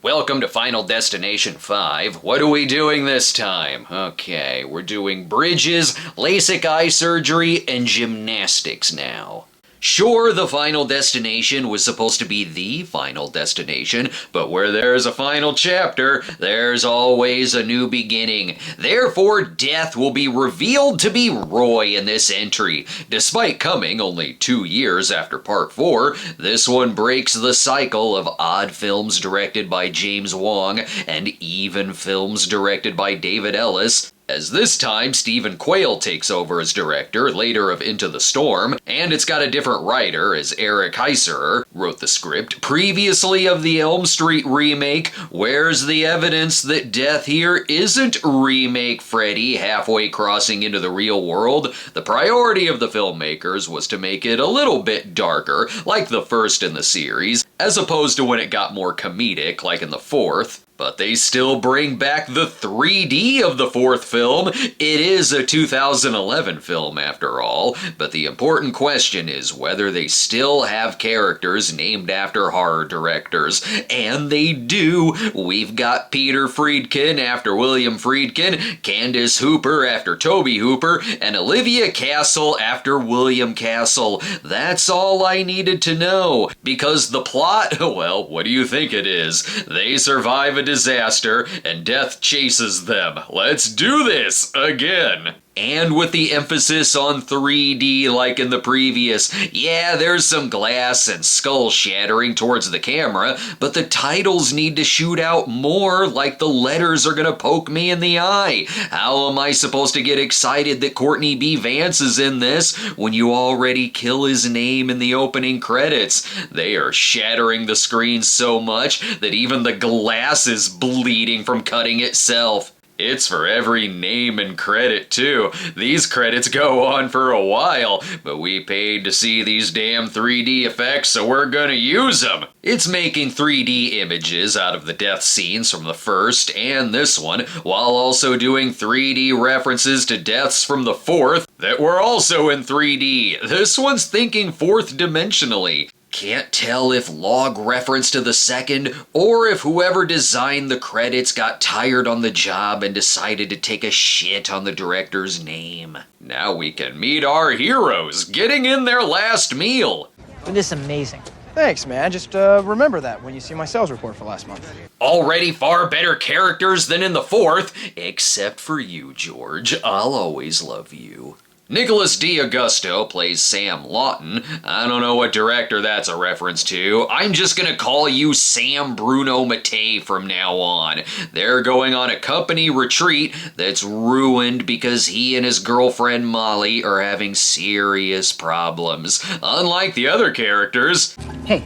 Welcome to Final Destination 5. What are we doing this time? Okay, we're doing bridges, LASIK eye surgery, and gymnastics now. Sure, the final destination was supposed to be the final destination, but where there's a final chapter, there's always a new beginning. Therefore, death will be revealed to be Roy in this entry. Despite coming only 2 years after Part 4, this one breaks the cycle of odd films directed by James Wong and even films directed by David Ellis, as this time Stephen Quayle takes over as director, later of Into the Storm, and it's got a different writer, as Eric Heiserer wrote the script previously of the Elm Street remake. Where's the evidence that death here isn't remake Freddy halfway crossing into the real world? The priority of the filmmakers was to make it a little bit darker, like the first in the series, as opposed to when it got more comedic, like in the fourth. But they still bring back the 3D of the fourth film. It is a 2011 film after all, but the important question is whether they still have characters named after horror directors. And they do. We've got Peter Friedkin after William Friedkin, Candace Hooper after Tobe Hooper, and Olivia Castle after William Castle. That's all I needed to know, because the plot, well, what do you think it is? They survive a disaster, and death chases them. Let's do this again! And with the emphasis on 3D like in the previous, yeah, there's some glass and skull shattering towards the camera, but the titles need to shoot out more, like the letters are gonna poke me in the eye. How am I supposed to get excited that Courtney B. Vance is in this when you already kill his name in the opening credits? They are shattering the screen so much that even the glass is bleeding from cutting itself. It's for every name and credit, too. These credits go on for a while, but we paid to see these damn 3D effects, so we're gonna use them. It's making 3D images out of the death scenes from the first and this one, while also doing 3D references to deaths from the fourth that were also in 3D. This one's thinking fourth dimensionally. Can't tell if log reference to the second, or if whoever designed the credits got tired on the job and decided to take a shit on the director's name. Now we can meet our heroes, getting in their last meal. This is amazing. Thanks, man. Just remember that when you see my sales report for last month. Already far better characters than in the fourth, except for you, George. I'll always love you. Nicholas D'Augusto plays Sam Lawton. I don't know what director that's a reference to. I'm just gonna call you Sam Bruno Mattei from now on. They're going on a company retreat that's ruined because he and his girlfriend Molly are having serious problems. Unlike the other characters. Hey.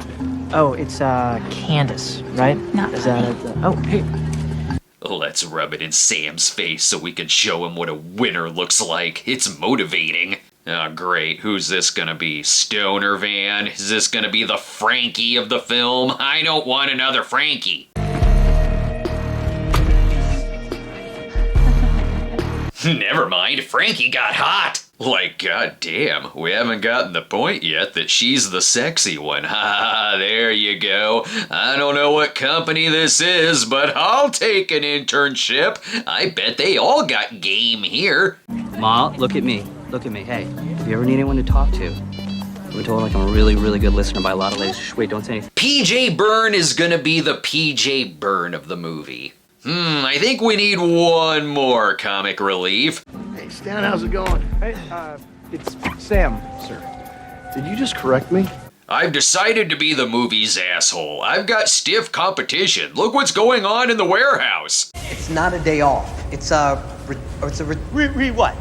Oh, it's Candace, right? Not Is that oh, hey. Let's rub it in Sam's face so we can show him what a winner looks like. It's motivating. Oh, great. Who's this gonna be? Stoner Van? Is this gonna be the Frankie of the film? I don't want another Frankie. Never mind, Frankie got hot. Like, goddamn, we haven't gotten the point yet that she's the sexy one. Ha, there you go. I don't know what company this is, but I'll take an internship. I bet they all got game here. Ma, look at me. Look at me. Hey, if you ever need anyone to talk to, I've been told like I'm a really, really good listener by a lot of ladies. Shh, wait, don't say anything. PJ Byrne is gonna be the PJ Byrne of the movie. I think we need one more comic relief. Hey, Stan, how's it going? Hey, it's Sam, sir. Did you just correct me? I've decided to be the movie's asshole. I've got stiff competition. Look what's going on in the warehouse. It's not a day off. It's what?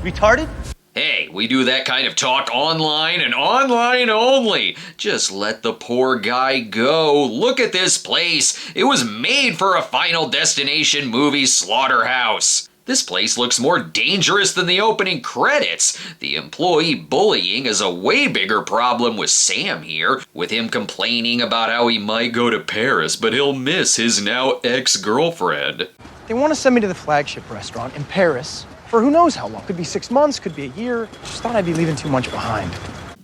Retarded? Hey, we do that kind of talk online and online only. Just let the poor guy go. Look at this place. It was made for a Final Destination movie slaughterhouse. This place looks more dangerous than the opening credits. The employee bullying is a way bigger problem with Sam here, with him complaining about how he might go to Paris, but he'll miss his now ex-girlfriend. They want to send me to the flagship restaurant in Paris for who knows how long. Could be 6 months, could be a year. Just thought I'd be leaving too much behind.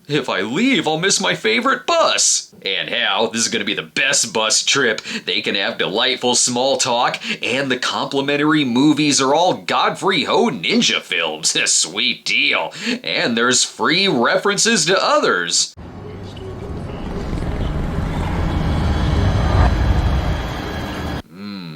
If I leave, I'll miss my favorite bus. And how this is going to be the best bus trip. They can have delightful small talk, and the complimentary movies are all Godfrey Ho ninja films. A sweet deal. And there's free references to others.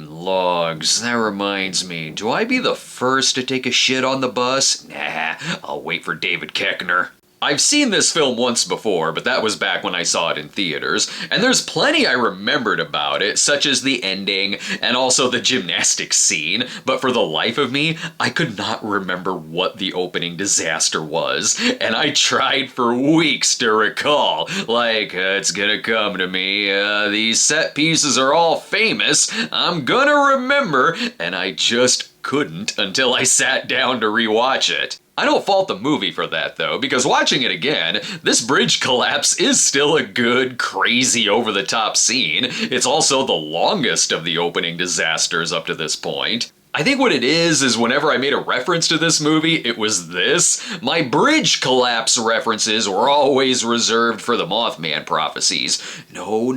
Logs. That reminds me, do I be the first to take a shit on the bus? Nah, I'll wait for David Koechner. I've seen this film once before, but that was back when I saw it in theaters, and there's plenty I remembered about it, such as the ending and also the gymnastics scene, but for the life of me, I could not remember what the opening disaster was, and I tried for weeks to recall, like, it's gonna come to me, these set pieces are all famous, I'm gonna remember, and I just couldn't until I sat down to rewatch it. I don't fault the movie for that though, because watching it again, this bridge collapse is still a good, crazy, over-the-top scene. It's also the longest of the opening disasters up to this point. I think what it is whenever I made a reference to this movie, it was this. My bridge collapse references were always reserved for the Mothman prophecies. No,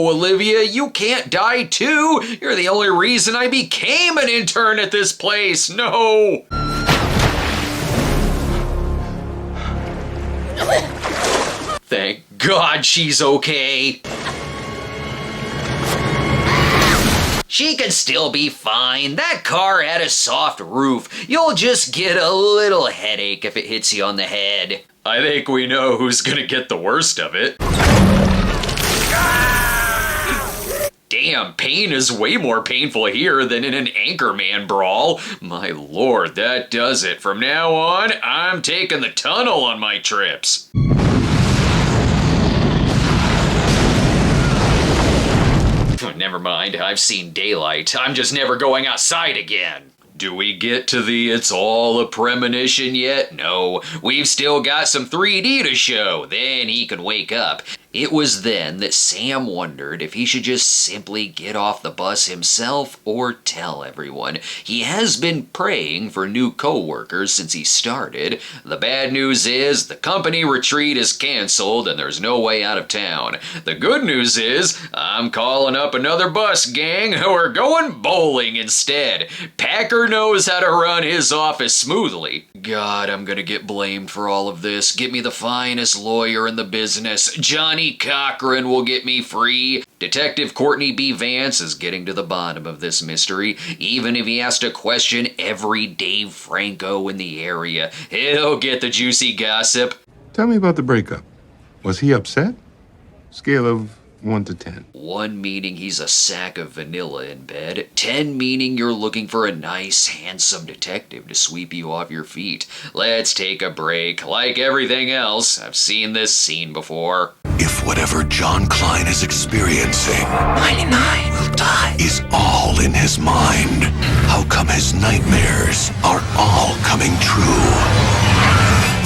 Olivia, you can't die too! You're the only reason I became an intern at this place! No! Thank God she's okay. She can still be fine. That car had a soft roof. You'll just get a little headache if it hits you on the head. I think we know who's gonna get the worst of it. Damn, pain is way more painful here than in an Anchorman brawl. My lord, that does it. From now on, I'm taking the tunnel on my trips. Never mind, I've seen daylight. I'm just never going outside again. Do we get to the it's all a premonition yet? No, we've still got some 3D to show, then he can wake up. It was then that Sam wondered if he should just simply get off the bus himself or tell everyone. He has been praying for new co-workers since he started. The bad news is the company retreat is canceled and there's no way out of town. The good news is I'm calling up another bus gang who are going bowling instead. Packer knows how to run his office smoothly. God, I'm gonna get blamed for all of this. Get me the finest lawyer in the business. Johnny Cochran will get me free. Detective Courtney B. Vance is getting to the bottom of this mystery, even if he has to question every Dave Franco in the area. He'll get the juicy gossip. Tell me about the breakup. Was he upset? Scale of 1 to 10. 1 meaning he's a sack of vanilla in bed. 10 meaning you're looking for a nice, handsome detective to sweep you off your feet. Let's take a break. Like everything else, I've seen this scene before. If whatever John Klein is experiencing 99 will die is all in his mind, how come his nightmares are all coming true?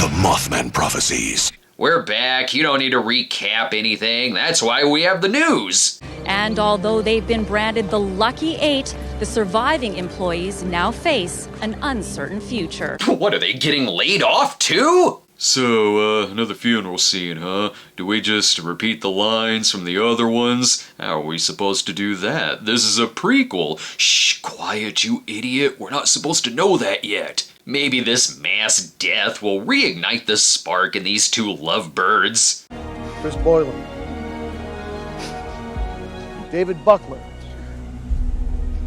The Mothman prophecies. We're back. You don't need to recap anything. That's why we have the news. And although they've been branded the Lucky 8, the surviving employees now face an uncertain future. What, are they getting laid off too? So, another funeral scene, huh? Do we just repeat the lines from the other ones? How are we supposed to do that? This is a prequel. Shh, quiet, you idiot. We're not supposed to know that yet. Maybe this mass death will reignite the spark in these two lovebirds. Chris Boylan. David Buckler.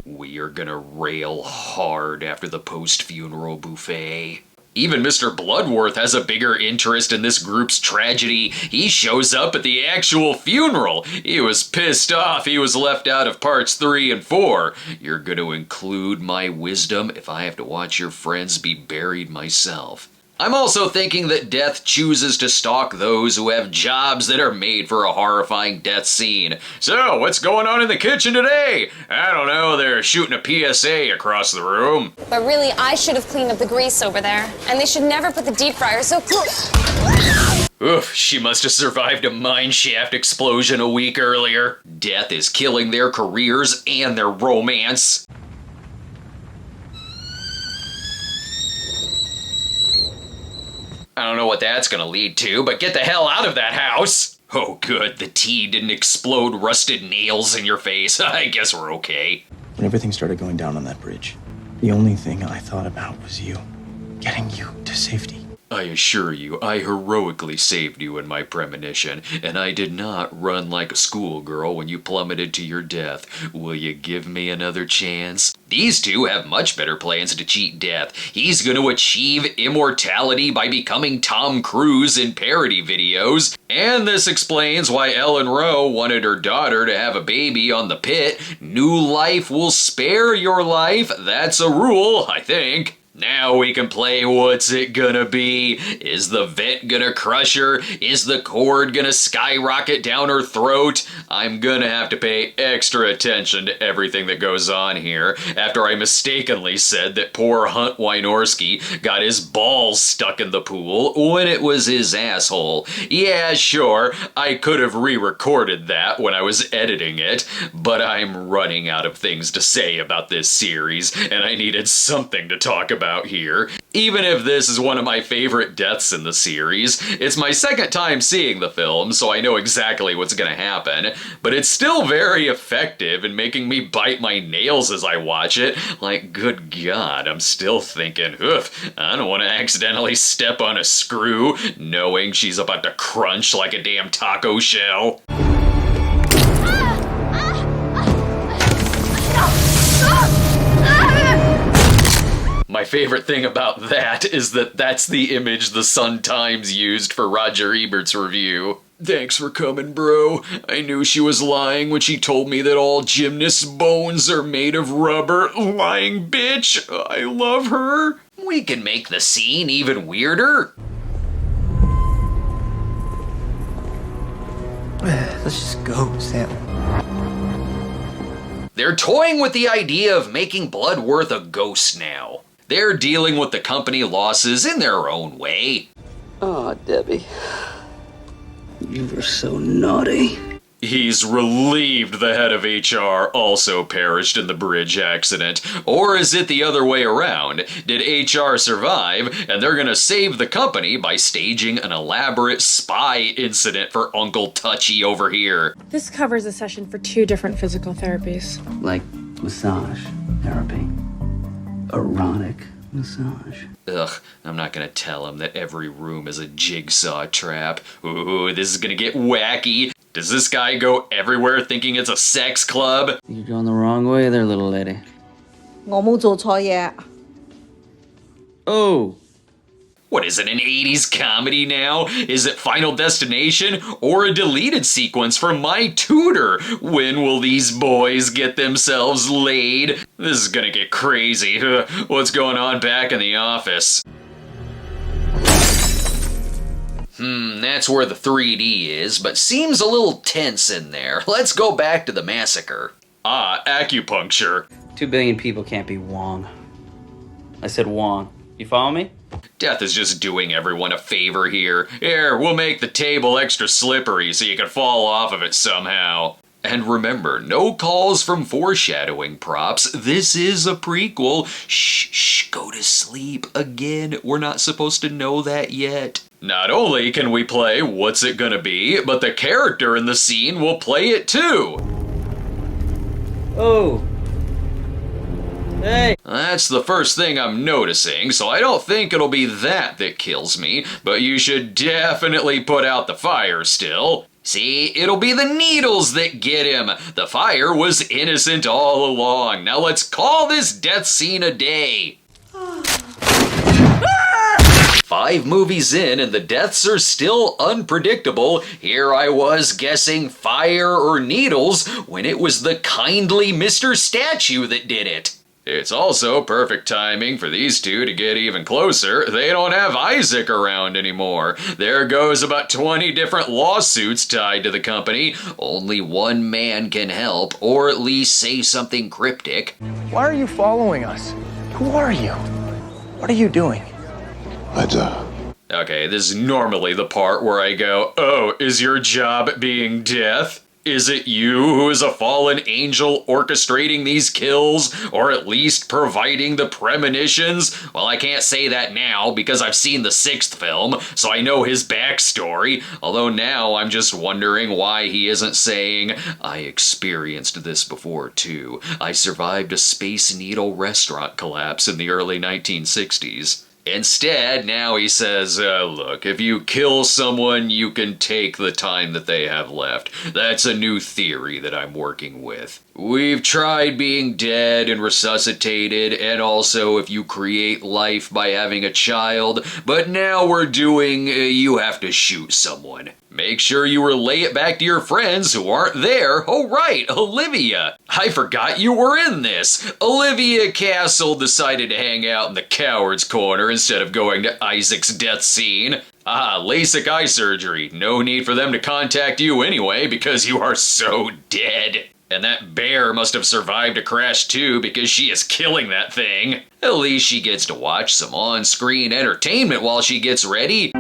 We are gonna rail hard after the post-funeral buffet. Even Mr. Bloodworth has a bigger interest in this group's tragedy. He shows up at the actual funeral. He was pissed off he was left out of parts 3 and 4. You're gonna include my wisdom if I have to watch your friends be buried myself. I'm also thinking that death chooses to stalk those who have jobs that are made for a horrifying death scene. So, what's going on in the kitchen today? I don't know, they're shooting a PSA across the room. But really, I should have cleaned up the grease over there. And they should never put the deep fryer so close. Oof, she must have survived a mineshaft explosion a week earlier. Death is killing their careers and their romance. I don't know what that's gonna lead to, but get the hell out of that house! Oh good, the tea didn't explode rusted nails in your face. I guess we're okay. When everything started going down on that bridge, the only thing I thought about was you. Getting you to safety. I assure you, I heroically saved you in my premonition, and I did not run like a schoolgirl when you plummeted to your death. Will you give me another chance? These two have much better plans to cheat death. He's going to achieve immortality by becoming Tom Cruise in parody videos. And this explains why Ellen Rowe wanted her daughter to have a baby on the pit. New life will spare your life. That's a rule, I think. Now we can play What's It Gonna Be? Is the vet gonna crush her? Is the cord gonna skyrocket down her throat? I'm gonna have to pay extra attention to everything that goes on here after I mistakenly said that poor Hunt Wynorski got his balls stuck in the pool when it was his asshole. Yeah, sure, I could have re-recorded that when I was editing it, but I'm running out of things to say about this series, and I needed something to talk about here. Even if this is one of my favorite deaths in the series, it's my second time seeing the film, so I know exactly what's gonna happen, but it's still very effective in making me bite my nails as I watch it. Like, good God, I'm still thinking, oof, I don't want to accidentally step on a screw, knowing she's about to crunch like a damn taco shell. My favorite thing about that is that that's the image the Sun-Times used for Roger Ebert's review. Thanks for coming, bro. I knew she was lying when she told me that all gymnasts' bones are made of rubber. Lying bitch. I love her. We can make the scene even weirder. Let's just go, Sam. They're toying with the idea of making Bloodworth a ghost now. They're dealing with the company losses in their own way. Oh, Debbie. You were so naughty. He's relieved the head of HR also perished in the bridge accident. Or is it the other way around? Did HR survive, and they're gonna save the company by staging an elaborate spy incident for Uncle Touchy over here? This covers a session for 2 different physical therapies. Like massage therapy. Erotic massage. Ugh, I'm not gonna tell him that every room is a jigsaw trap. Ooh, this is gonna get wacky. Does this guy go everywhere thinking it's a sex club? You're going the wrong way there, little lady. 我冇做錯嘢. Oh! What is it, an 80s comedy now? Is it Final Destination or a deleted sequence from My Tutor? When will these boys get themselves laid? This is gonna get crazy. What's going on back in the office? That's where the 3D is, but seems a little tense in there. Let's go back to the massacre. Ah, acupuncture. 2 billion people can't be Wong. I said Wong. You follow me? Death is just doing everyone a favor here. Here, we'll make the table extra slippery so you can fall off of it somehow. And remember, no calls from foreshadowing props. This is a prequel. Shh, go to sleep. Again, we're not supposed to know that yet. Not only can we play What's It Gonna Be, but the character in the scene will play it too. Oh! Hey! That's the first thing I'm noticing, so I don't think it'll be that kills me, but you should definitely put out the fire still. See, it'll be the needles that get him. The fire was innocent all along. Now let's call this death scene a day. 5 movies in and the deaths are still unpredictable. Here I was guessing fire or needles when it was the kindly Mr. Statue that did it. It's also perfect timing for these two to get even closer. They don't have Isaac around anymore. There goes about 20 different lawsuits tied to the company. Only one man can help, or at least say something cryptic. Why are you following us? Who are you? What are you doing? Okay, this is normally the part where I go, oh, is your job being death? Is it you who is a fallen angel orchestrating these kills, or at least providing the premonitions? Well, I can't say that now because I've seen the 6th film, so I know his backstory, although now I'm just wondering why he isn't saying, I experienced this before too. I survived a Space Needle restaurant collapse in the early 1960s. Instead, now he says, look, if you kill someone, you can take the time that they have left. That's a new theory that I'm working with. We've tried being dead and resuscitated, and also if you create life by having a child, but now we're doing, you have to shoot someone. Make sure you relay it back to your friends who aren't there. Oh right, Olivia. I forgot you were in this. Olivia Castle decided to hang out in the coward's corner instead of going to Isaac's death scene. Ah, LASIK eye surgery. No need for them to contact you anyway because you are so dead. And that bear must have survived a crash too because she is killing that thing. At least she gets to watch some on-screen entertainment while she gets ready.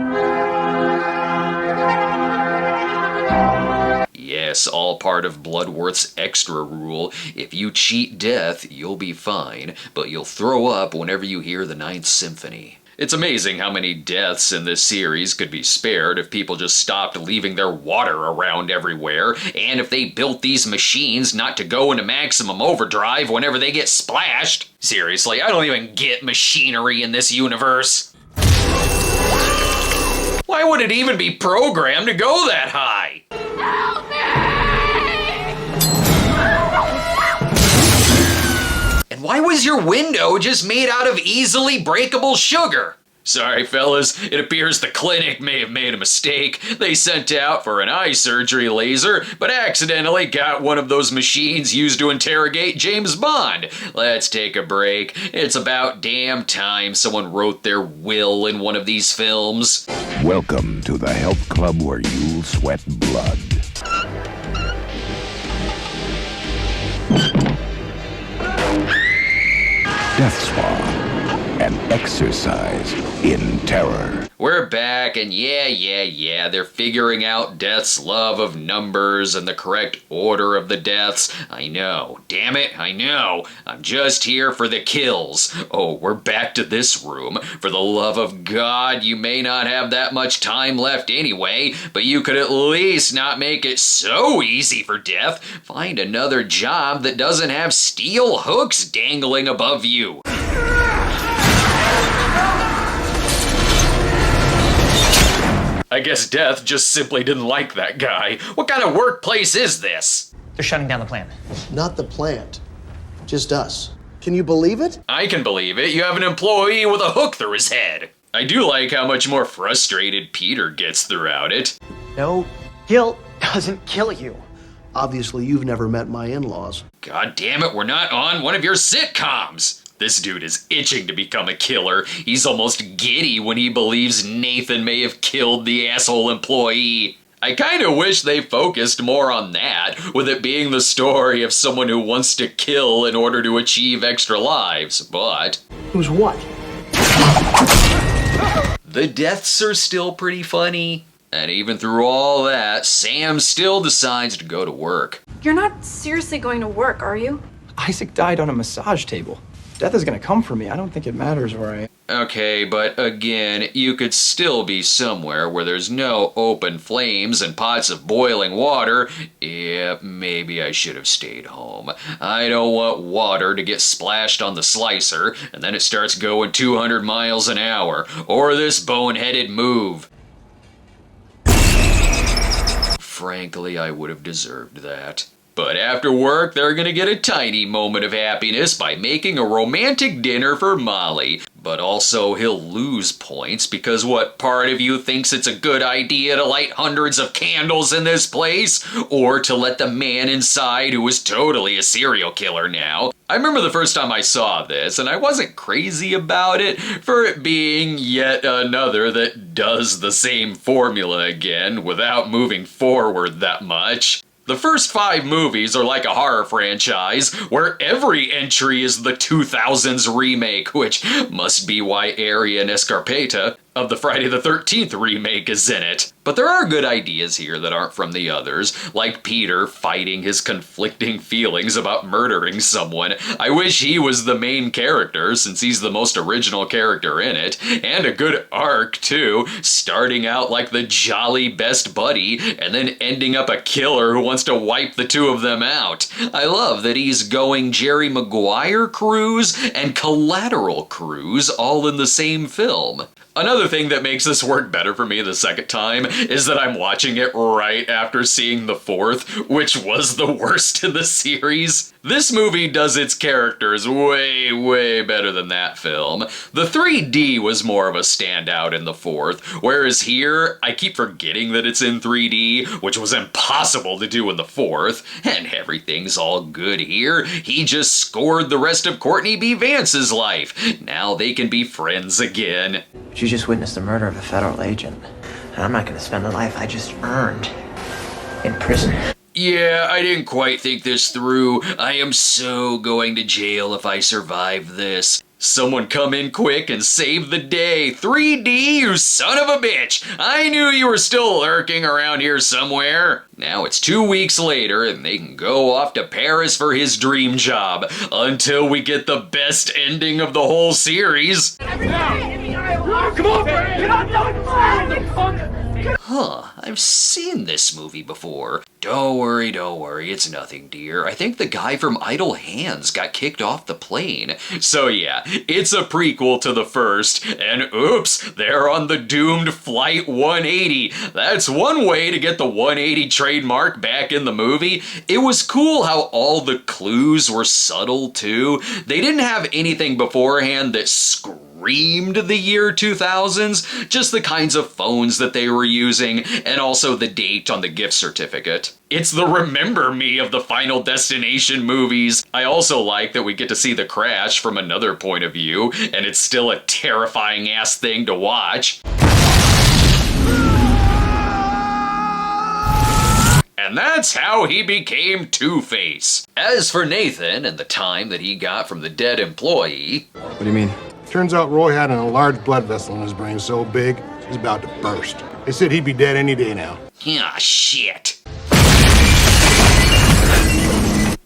Yes, all part of Bloodworth's extra rule. If you cheat death, you'll be fine, but you'll throw up whenever you hear the 9th Symphony. It's amazing how many deaths in this series could be spared if people just stopped leaving their water around everywhere, and if they built these machines not to go into maximum overdrive whenever they get splashed. Seriously, I don't even get machinery in this universe. Why would it even be programmed to go that high? Help me! And why was your window just made out of easily breakable sugar? Sorry fellas, it appears the clinic may have made a mistake. They sent out for an eye surgery laser, but accidentally got one of those machines used to interrogate James Bond. Let's take a break. It's about damn time someone wrote their will in one of these films. Welcome to the health club where you'll sweat blood. Death Spa. An exercise in terror. We're back, and yeah, they're figuring out Death's love of numbers and the correct order of the deaths. I know. Damn it, I know. I'm just here for the kills. Oh, we're back to this room. For the love of God, you may not have that much time left anyway, but you could at least not make it so easy for Death. Find another job that doesn't have steel hooks dangling above you. I guess Death just simply didn't like that guy. What kind of workplace is this? They're shutting down the plant. Not the plant, just us. Can you believe it? I can believe it. You have an employee with a hook through his head. I do like how much more frustrated Peter gets throughout it. No, guilt doesn't kill you. Obviously, you've never met my in-laws. God damn it, we're not on one of your sitcoms. This dude is itching to become a killer. He's almost giddy when he believes Nathan may have killed the asshole employee. I kinda wish they focused more on that, with it being the story of someone who wants to kill in order to achieve extra lives, but... Who's what? The deaths are still pretty funny. And even through all that, Sam still decides to go to work. You're not seriously going to work, are you? Isaac died on a massage table. Death is gonna come for me. I don't think it matters where I am. Okay, but again, you could still be somewhere where there's no open flames and pots of boiling water. Yeah, maybe I should have stayed home. I don't want water to get splashed on the slicer, and then it starts going 200 miles an hour. Or this boneheaded move. Frankly, I would have deserved that. But after work, they're gonna get a tiny moment of happiness by making a romantic dinner for Molly. But also, he'll lose points because what part of you thinks it's a good idea to light hundreds of candles in this place? Or to let the man inside, who is totally a serial killer now? I remember the first time I saw this, and I wasn't crazy about it, for it being yet another that does the same formula again without moving forward that much. The first 5 movies are like a horror franchise, where every entry is the 2000s remake, which must be why Ari and Escarpeta, of the Friday the 13th remake is in it. But there are good ideas here that aren't from the others, like Peter fighting his conflicting feelings about murdering someone. I wish he was the main character, since he's the most original character in it, and a good arc too, starting out like the jolly best buddy, and then ending up a killer who wants to wipe the two of them out. I love that he's going Jerry Maguire cruise and Collateral cruise all in the same film. Another thing that makes this work better for me the second time is that I'm watching it right after seeing the fourth, which was the worst in the series. This movie does its characters way, way better than that film. The 3D was more of a standout in the fourth, whereas here, I keep forgetting that it's in 3D, which was impossible to do in the fourth, and everything's all good here. He just scored the rest of Courtney B. Vance's life. Now they can be friends again. You just witnessed the murder of a federal agent, and I'm not going to spend the life I just earned in prison. Yeah, I didn't quite think this through. I am so going to jail if I survive this. Someone come in quick and save the day. 3D, you son of a bitch! I knew you were still lurking around here somewhere. Now it's 2 weeks later and they can go off to Paris for his dream job until we get the best ending of the whole series. Come on, Huh, I've seen this movie before. Don't worry, it's nothing, dear. I think the guy from Idle Hands got kicked off the plane. So yeah, it's a prequel to the first, and oops, they're on the doomed Flight 180. That's one way to get the 180 trademark back in the movie. It was cool how all the clues were subtle too. They didn't have anything beforehand that screamed the year 2000s, just the kinds of phones that they were using, and also the date on the gift certificate. It's the Remember Me of the Final Destination movies. I also like that we get to see the crash from another point of view, and it's still a terrifying ass thing to watch. And that's how he became Two-Face. As for Nathan and the time that he got from the dead employee... What do you mean? Turns out Roy had an enlarged blood vessel in his brain so big, he's about to burst. They said he'd be dead any day now. Ah, shit.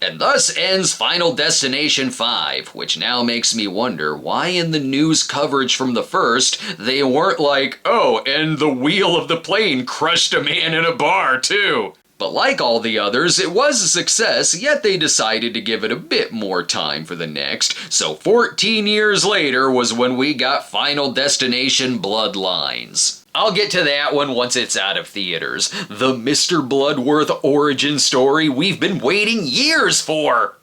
And thus ends Final Destination 5, which now makes me wonder why in the news coverage from the first, they weren't like, oh, and the wheel of the plane crushed a man in a bar, too. But like all the others, it was a success, yet they decided to give it a bit more time for the next. So 14 years later was when we got Final Destination Bloodlines. I'll get to that one once it's out of theaters. The Mr. Bloodworth origin story we've been waiting years for.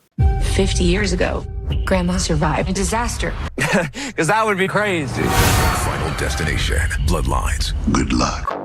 50 years ago, Grandma survived a disaster. Because that would be crazy. Final Destination Bloodlines. Good luck.